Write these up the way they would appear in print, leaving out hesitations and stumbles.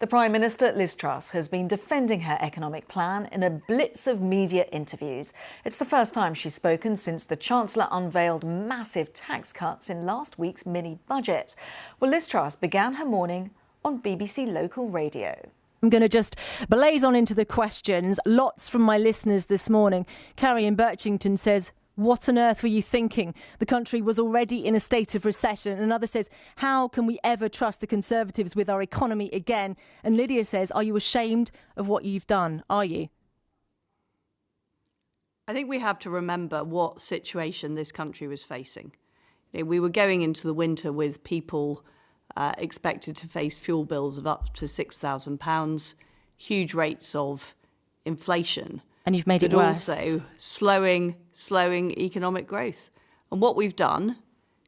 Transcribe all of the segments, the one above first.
The Prime Minister Liz Truss has been defending her economic plan in a blitz of media interviews. It's the first time she's spoken since the Chancellor unveiled massive tax cuts in last week's mini-budget. Well, Liz Truss began her morning on BBC Local Radio. I'm going to just blaze on into the questions. Lots from my listeners this morning. Carrie in Birchington says, what on earth were you thinking? The country was already in a state of recession. Another says, how can we ever trust the Conservatives with our economy again? And Lydia says, are you ashamed of what you've done? Are you? I think we have to remember what situation this country was facing. We were going into the winter with people expected to face fuel bills of up to £6,000, huge rates of inflation. And you've made it worse. But also slowing economic growth. And what we've done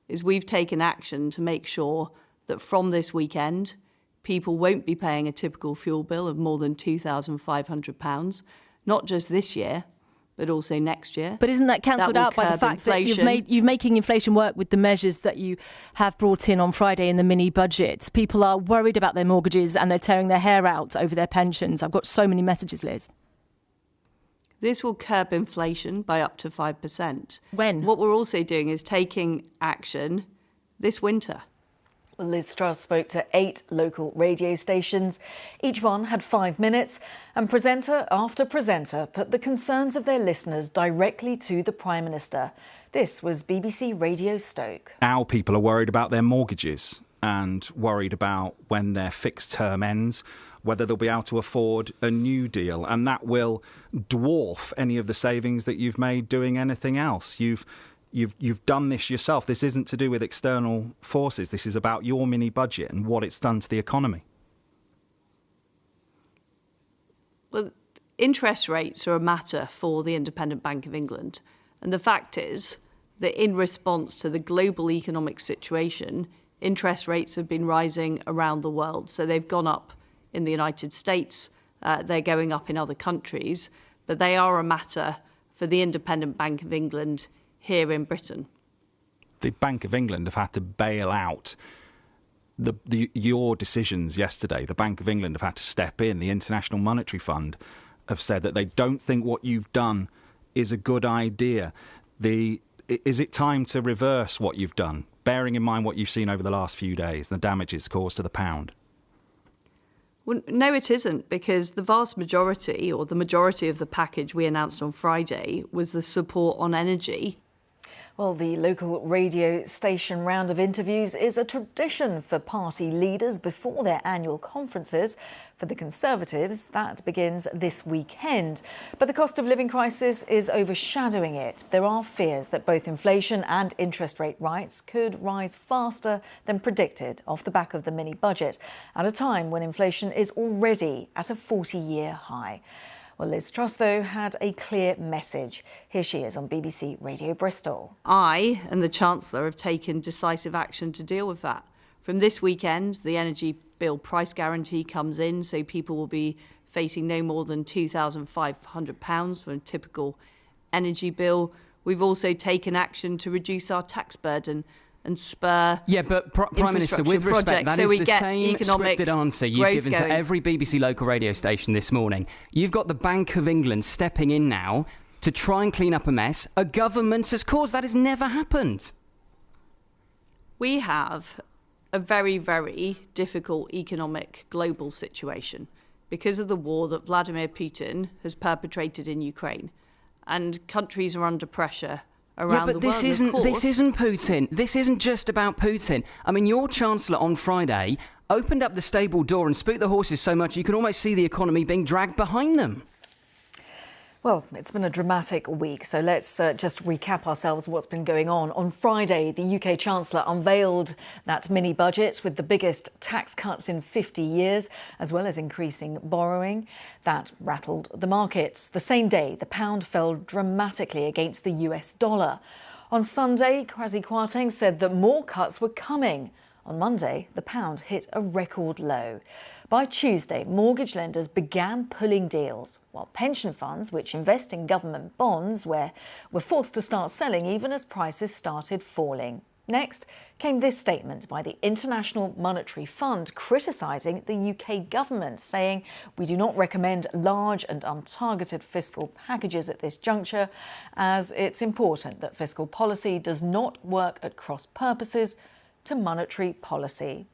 is we've taken action to make sure that from this weekend, people won't be paying a typical fuel bill of more than £2,500, not just this year, but also next year. But isn't that cancelled out by the fact that you're making inflation work with the measures that you have brought in on Friday in the mini-budget? People are worried about their mortgages and they're tearing their hair out over their pensions. I've got so many messages, Liz. This will curb inflation by up to 5%. When? What we're also doing is taking action this winter. Well, Liz Truss spoke to 8 local radio stations. Each one had 5 minutes, and presenter after presenter put the concerns of their listeners directly to the Prime Minister. This was BBC Radio Stoke. Our people are worried about their mortgages and worried about when their fixed term ends, whether they'll be able to afford a new deal, and that will dwarf any of the savings that you've made doing anything else. You've done this yourself. This isn't to do with external forces. This is about your mini budget and what it's done to the economy. Well, interest rates are a matter for the Independent Bank of England. And the fact is that in response to the global economic situation, interest rates have been rising around the world. So they've gone up in the United States, they're going up in other countries, but they are a matter for the Independent Bank of England here in Britain. The Bank of England have had to bail out your decisions yesterday. The Bank of England have had to step in. The International Monetary Fund have said that they don't think what you've done is a good idea. Is it time to reverse what you've done, bearing in mind what you've seen over the last few days, the damage it's caused to the pound? Well, no, it isn't, because the vast majority, or the majority of the package we announced on Friday, was the support on energy. Well, the local radio station round of interviews is a tradition for party leaders before their annual conferences. For the Conservatives, that begins this weekend. But the cost of living crisis is overshadowing it. There are fears that both inflation and interest rate rises could rise faster than predicted off the back of the mini-budget, at a time when inflation is already at a 40-year high. Well, Liz Truss, though, had a clear message. Here she is on BBC Radio Bristol. I and the Chancellor have taken decisive action to deal with that. From this weekend, the energy bill price guarantee comes in, so people will be facing no more than £2,500 for a typical energy bill. We've also taken action to reduce our tax burden and spur but Prime Minister, with respect, that is the same scripted answer you've given to every BBC local radio station this morning. You've got the Bank of England stepping in now to try and clean up a mess a government has caused. That has never happened. We have a very, very difficult economic global situation because of the war that Vladimir Putin has perpetrated in Ukraine, and countries are under pressure around the world. This isn't Putin. This isn't just about Putin. I mean, your Chancellor on Friday opened up the stable door and spooked the horses so much you can almost see the economy being dragged behind them. Well, it's been a dramatic week, so let's just recap ourselves what's been going on. On Friday, the UK Chancellor unveiled that mini-budget with the biggest tax cuts in 50 years, as well as increasing borrowing. That rattled the markets. The same day, the pound fell dramatically against the US dollar. On Sunday, Kwasi Kwarteng said that more cuts were coming. On Monday, the pound hit a record low. By Tuesday, mortgage lenders began pulling deals, while pension funds, which invest in government bonds, were forced to start selling even as prices started falling. Next came this statement by the International Monetary Fund criticising the UK government, saying, "We do not recommend large and untargeted fiscal packages at this juncture, as it's important that fiscal policy does not work at cross purposes to monetary policy."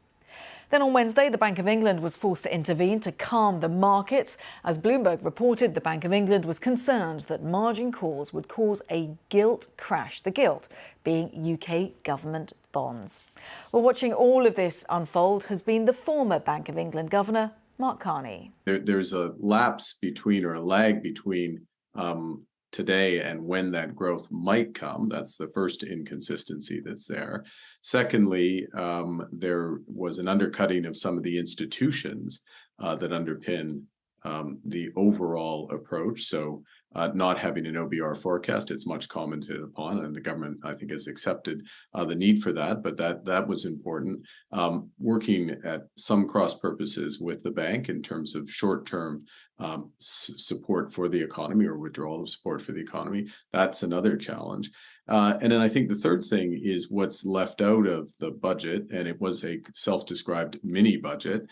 Then on Wednesday, the Bank of England was forced to intervene to calm the markets. As Bloomberg reported, the Bank of England was concerned that margin calls would cause a gilt crash, the gilt being UK government bonds. Well, watching all of this unfold has been the former Bank of England Governor, Mark Carney. There's a lapse between, or a lag between, today and when that growth might come. That's the first inconsistency that's there. Secondly, there was an undercutting of some of the institutions that underpin the overall approach. So not having an OBR forecast, it's much commented upon, and the government, I think, has accepted the need for that, but that was important. Working at some cross purposes with the bank in terms of short-term support for the economy or withdrawal of support for the economy, that's another challenge. And then I think the third thing is what's left out of the budget, and it was a self-described mini budget,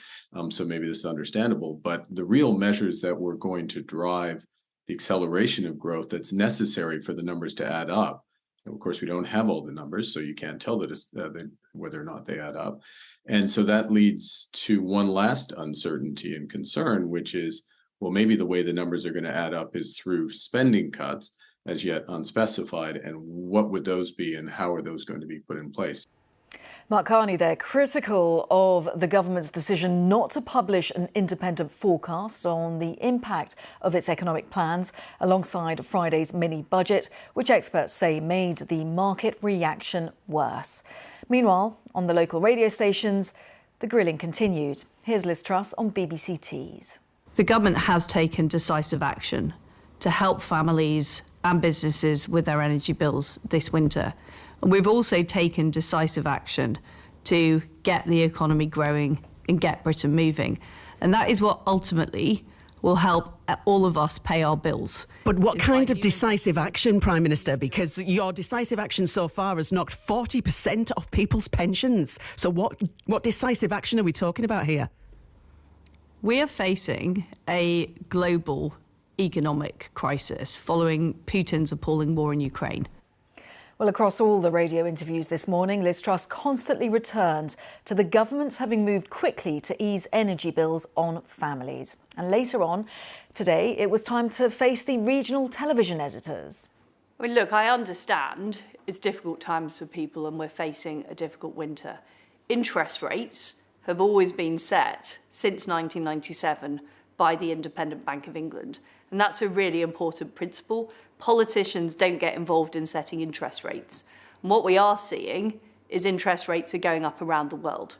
so maybe this is understandable, but the real measures that were going to drive the acceleration of growth that's necessary for the numbers to add up. And of course, we don't have all the numbers, so you can't tell whether or not they add up. And so that leads to one last uncertainty and concern, which is, well, maybe the way the numbers are going to add up is through spending cuts, as yet unspecified, and what would those be and how are those going to be put in place? Mark Carney there, critical of the government's decision not to publish an independent forecast on the impact of its economic plans alongside Friday's mini-budget, which experts say made the market reaction worse. Meanwhile, on the local radio stations, the grilling continued. Here's Liz Truss on BBC Tees. The government has taken decisive action to help families and businesses with their energy bills this winter. And we've also taken decisive action to get the economy growing and get Britain moving. And that is what ultimately will help all of us pay our bills. But what kind of decisive action, Prime Minister? Because your decisive action so far has knocked 40% off people's pensions. So what decisive action are we talking about here? We are facing a global economic crisis following Putin's appalling war in Ukraine. Well, across all the radio interviews this morning, Liz Truss constantly returned to the government having moved quickly to ease energy bills on families. And later on today, it was time to face the regional television editors. I mean, look, I understand it's difficult times for people and we're facing a difficult winter. Interest rates have always been set since 1997 by the Independent Bank of England. And that's a really important principle. Politicians don't get involved in setting interest rates. And what we are seeing is interest rates are going up around the world.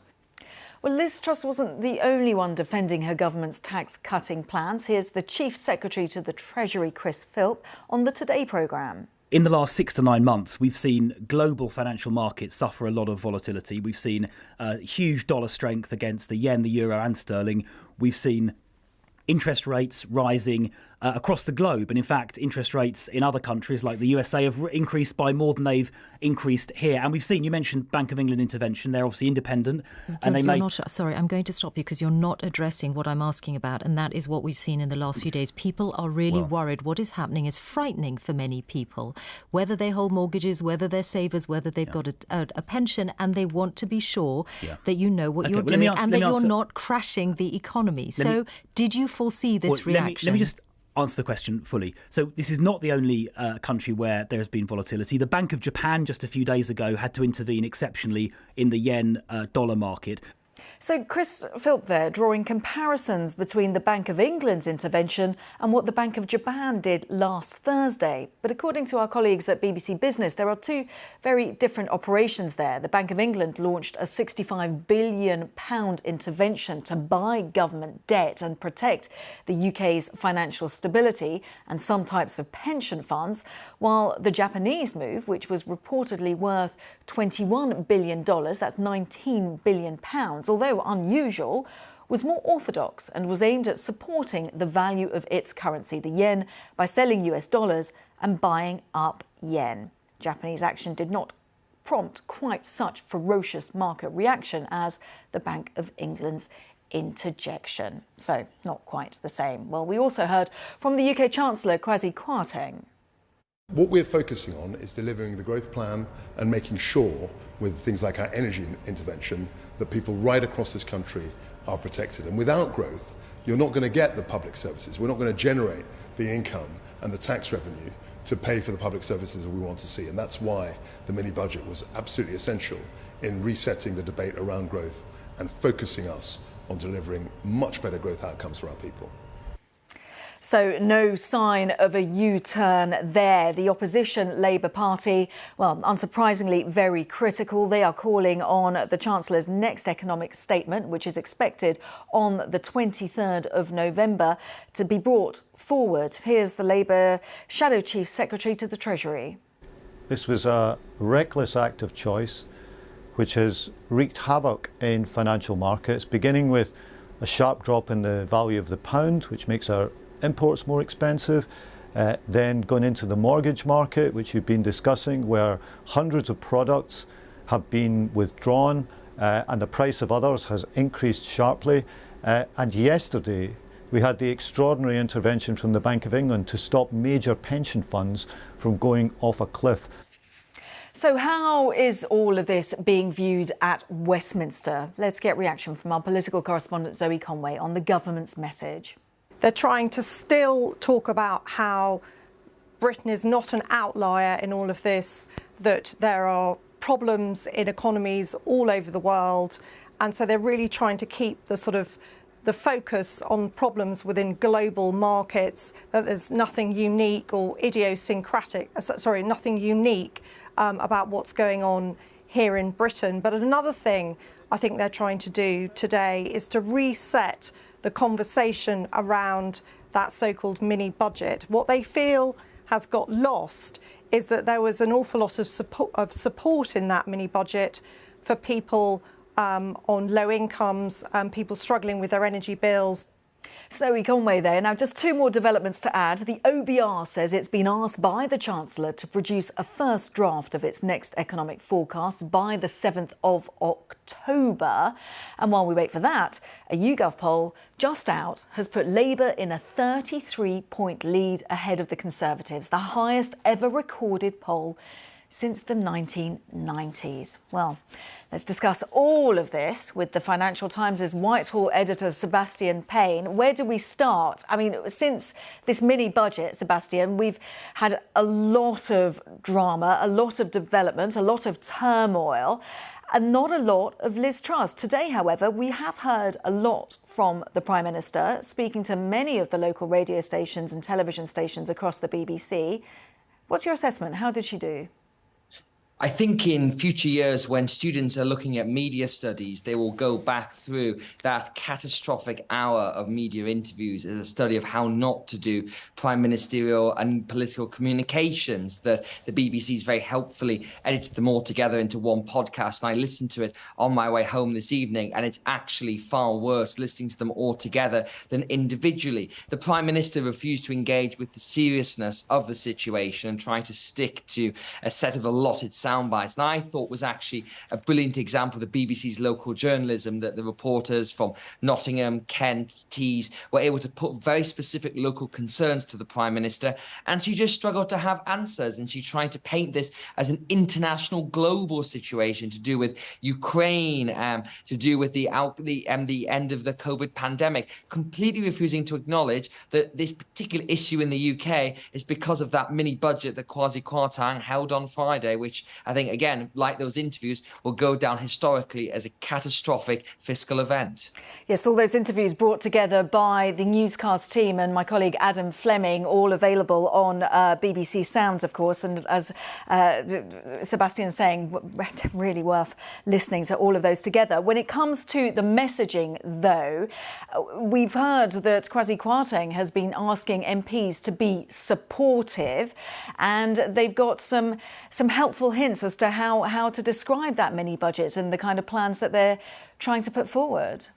Well, Liz Truss wasn't the only one defending her government's tax-cutting plans. Here's the Chief Secretary to the Treasury, Chris Philp, on the Today programme. In the last 6 to 9 months, we've seen global financial markets suffer a lot of volatility. We've seen huge dollar strength against the yen, the euro and sterling. We've seen interest rates rising across the globe. And in fact, interest rates in other countries like the USA have increased by more than they've increased here. And we've seen, you mentioned Bank of England intervention. They're obviously independent. Sorry, I'm going to stop you because you're not addressing what I'm asking about. And that is what we've seen in the last few days. People are really worried. What is happening is frightening for many people, whether they hold mortgages, whether they're savers, whether they've got a pension, and they want to be sure that you know what you're doing and that you're not crashing the economy. So did you foresee this reaction? Let me just answer the question fully. So this is not the only country where there has been volatility. The Bank of Japan just a few days ago had to intervene exceptionally in the yen dollar market. So Chris Philp there, drawing comparisons between the Bank of England's intervention and what the Bank of Japan did last Thursday. But according to our colleagues at BBC Business, there are two very different operations there. The Bank of England launched a £65 billion intervention to buy government debt and protect the UK's financial stability and some types of pension funds, while the Japanese move, which was reportedly worth $21 billion, that's £19 billion, although unusual, was more orthodox and was aimed at supporting the value of its currency, the yen, by selling US dollars and buying up yen. Japanese action did not prompt quite such ferocious market reaction as the Bank of England's interjection. So not quite the same. Well, we also heard from the UK Chancellor Kwasi Kwarteng. What we're focusing on is delivering the growth plan and making sure, with things like our energy intervention, that people right across this country are protected. And without growth, you're not going to get the public services. We're not going to generate the income and the tax revenue to pay for the public services that we want to see. And that's why the mini-budget was absolutely essential in resetting the debate around growth and focusing us on delivering much better growth outcomes for our people. So no sign of a U-turn there. The opposition Labour Party, well, unsurprisingly, very critical. They are calling on the Chancellor's next economic statement, which is expected on the 23rd of November, to be brought forward. Here's the Labour Shadow Chief Secretary to the Treasury. This was a reckless act of choice, which has wreaked havoc in financial markets, beginning with a sharp drop in the value of the pound, which makes our imports more expensive, then going into the mortgage market, which you've been discussing, where hundreds of products have been withdrawn and the price of others has increased sharply. And yesterday we had the extraordinary intervention from the Bank of England to stop major pension funds from going off a cliff. So how is all of this being viewed at Westminster? Let's get reaction from our political correspondent Zoe Conway on the government's message. They're trying to still talk about how Britain is not an outlier in all of this, that there are problems in economies all over the world. And so they're really trying to keep the focus on problems within global markets, that there's nothing unique or nothing unique about what's going on here in Britain. But another thing I think they're trying to do today is to reset the conversation around that so-called mini budget. What they feel has got lost is that there was an awful lot of support in that mini budget for people on low incomes, people struggling with their energy bills. Zoe Conway there. Now, just two more developments to add. The OBR says it's been asked by the Chancellor to produce a first draft of its next economic forecast by the 7th of October. And while we wait for that, a YouGov poll just out has put Labour in a 33-point lead ahead of the Conservatives, the highest ever recorded poll since the 1990s. Well, let's discuss all of this with the Financial Times' Whitehall editor, Sebastian Payne. Where do we start? I mean, since this mini-budget, Sebastian, we've had a lot of drama, a lot of development, a lot of turmoil, and not a lot of Liz Truss. Today, however, we have heard a lot from the Prime Minister, speaking to many of the local radio stations and television stations across the BBC. What's your assessment? How did she do? I think in future years, when students are looking at media studies, they will go back through that catastrophic hour of media interviews as a study of how not to do prime ministerial and political communications, that the BBC's very helpfully edited them all together into one podcast. And I listened to it on my way home this evening, and it's actually far worse listening to them all together than individually. The Prime Minister refused to engage with the seriousness of the situation and tried to stick to a set of allotted sound bites. And I thought was actually a brilliant example of the BBC's local journalism, that the reporters from Nottingham, Kent, Tees were able to put very specific local concerns to the Prime Minister, and she just struggled to have answers. And she tried to paint this as an international global situation to do with Ukraine, to do with the end of the COVID pandemic, completely refusing to acknowledge that this particular issue in the UK is because of that mini budget that Kwasi Kwarteng held on Friday, which I think, again, like those interviews, will go down historically as a catastrophic fiscal event. Yes, all those interviews brought together by the newscast team and my colleague Adam Fleming, all available on BBC Sounds, of course. And as Sebastian's saying, really worth listening to all of those together. When it comes to the messaging, though, we've heard that Kwasi Kwarteng has been asking MPs to be supportive, and they've got some helpful hints as to how to describe that mini budget and the kind of plans that they're trying to put forward.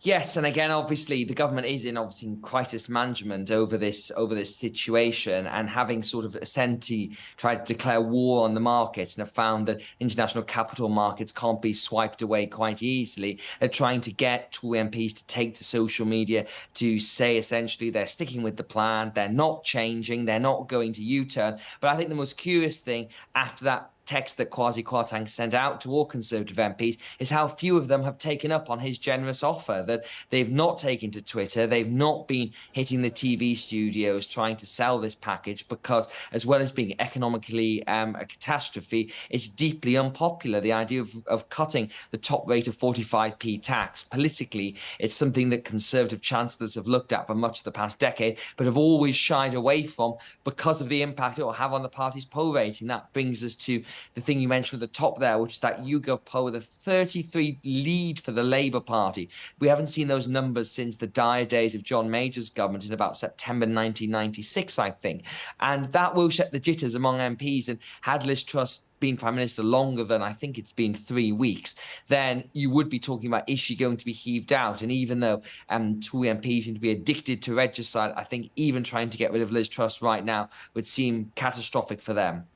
Yes, and again, obviously, the government is in crisis management over this situation, and having sort of essentially tried to declare war on the markets and have found that international capital markets can't be swiped away quite easily. They're trying to get Tory MPs to take to social media to say essentially they're sticking with the plan, they're not changing, they're not going to U-turn. But I think the most curious thing after that text that Kwasi Kwarteng sent out to all Conservative MPs is how few of them have taken up on his generous offer, that they've not taken to Twitter, they've not been hitting the TV studios trying to sell this package, because as well as being economically a catastrophe, it's deeply unpopular. The idea of cutting the top rate of 45p tax, politically, it's something that Conservative chancellors have looked at for much of the past decade, but have always shied away from because of the impact it will have on the party's poll rating. That brings us to the thing you mentioned at the top there, which is that YouGov poll with a 33 lead for the Labour Party. We haven't seen those numbers since the dire days of John Major's government in about September 1996, I think. And that will set the jitters among MPs. And had Liz Truss been Prime Minister longer than I think it's been 3 weeks, then you would be talking about, is she going to be heaved out? And even though Tory MPs seem to be addicted to regicide, I think even trying to get rid of Liz Truss right now would seem catastrophic for them.